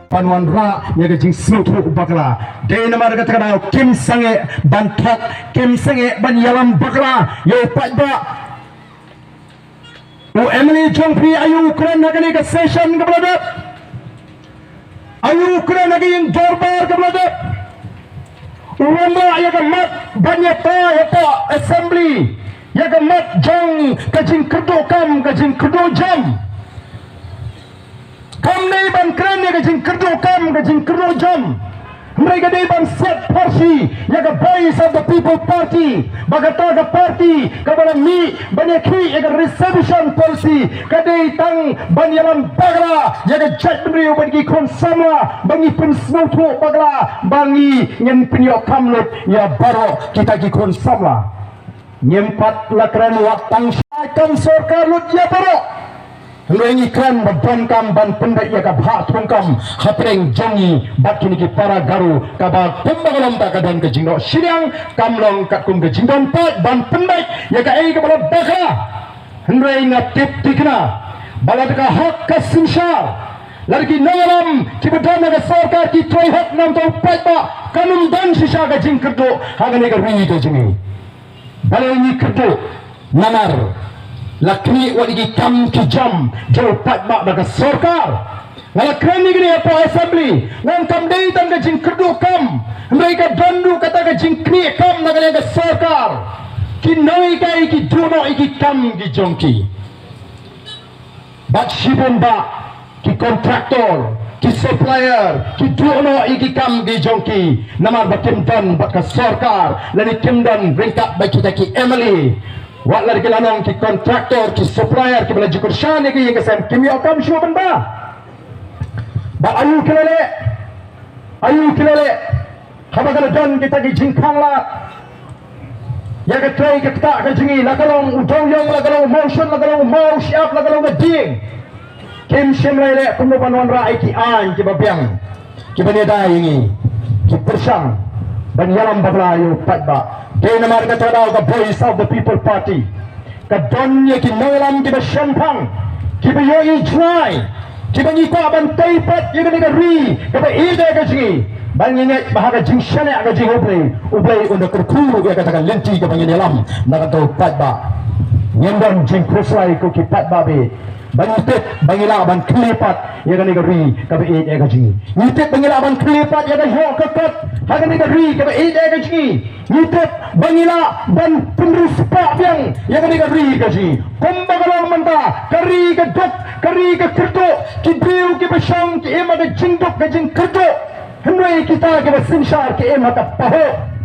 panuan ra ya ga jing smutu bakla de namar ga takana kim sange ban thok kim sange ban yalam bakla yo patba o Emily Jongpi ayu Ukraine nagani ga session ga blada ayu Ukraine nagi yang dorbar ga blada umma ya ga mat banyak ta assembly ya ga mat jong ka jing kerdo kam ka jing kerdo jam kam nei ban kran ya gajing kerdo kam gajing kerdo jam mereka dei ban set party ya ga voice of the people party bagata ga party kabala mi baneki ya ga reservation policy kadei tang ban yalam bagla ya ga jat brio bagi kon sama bangi pensnoto bagla bangi nyen pinyo kamlut ya baro kita gi kon sama nyempat lakran watang kam sorkar lut ya baro Lengi kan badan kam ban pendai ya kabha thongkam hapreng jongi bakini ki para garu kaba pembangunan tak kadang ke jingno siang kamlong kat kum ke jingdon pat ban pendai ya ka ai ka bala baka hendrai ngatip tikna bala ka hak ka sinshar larki nalam ki badan ka sarkar ki troi hak nam to pat ba kanum dan sisa ka jing kerdo hagane ka ri ka jingi bala ni kerdo namar lakni waligi kam ki jam jo patba daga sarkar wala krani gini apa assembly ngan kam dei tang ga jing kerdo kam mereka dandu kata ga jing kni kam naga ga sarkar ki noi kai ki duno iki kam gi jongki bat shibon ba ki kontraktor ki supplier ki duno iki kam gi jongki namar bakim dan bat ka sarkar lani kimdan ringkap baki ki Emily Wak lagi lanang ki kontraktor ki supplier ki bela jukur shan ki yang kesem kimi okam shu benda. Ba ayu kilale. Haba kala don kita ki jingkang la. Ya ka try ka ta ka jingi la kalong udong yong la kalong motion la kalong mau siap la kalong ding. Kim shim le kumu panwan ra ki an ki babiang. Ki bani dai ini. Ki persang ban yalam baglayo patba. Kaya naman katadaw ka voice of the people party kadonya ki nangalam ki ba shampang ki ba yoi try ki ba ngiko aban taipat yi ka ri ka ba ide ka jingi ban nginget bahaga jing shane aga jing ublay unda kerkuru ka katakan lenti ka banginyalam nakataw patba nyendon jing kuslay ko ki patba be bangitip bangila ban klipat ya kan ri ka ba ide ka jingi ngitip bangila ban klipat ya ka yo kakat hagan ka ri ka ba ide ka jingi ngitip bangila ban penerus pak yang ya kan ri ka jingi kumbagalang manta kari ka dok kari ka kerdo ki biu ki basang ki ema ka jingdok ka jing kerdo hendai kita ke sinshar ke ema ka paho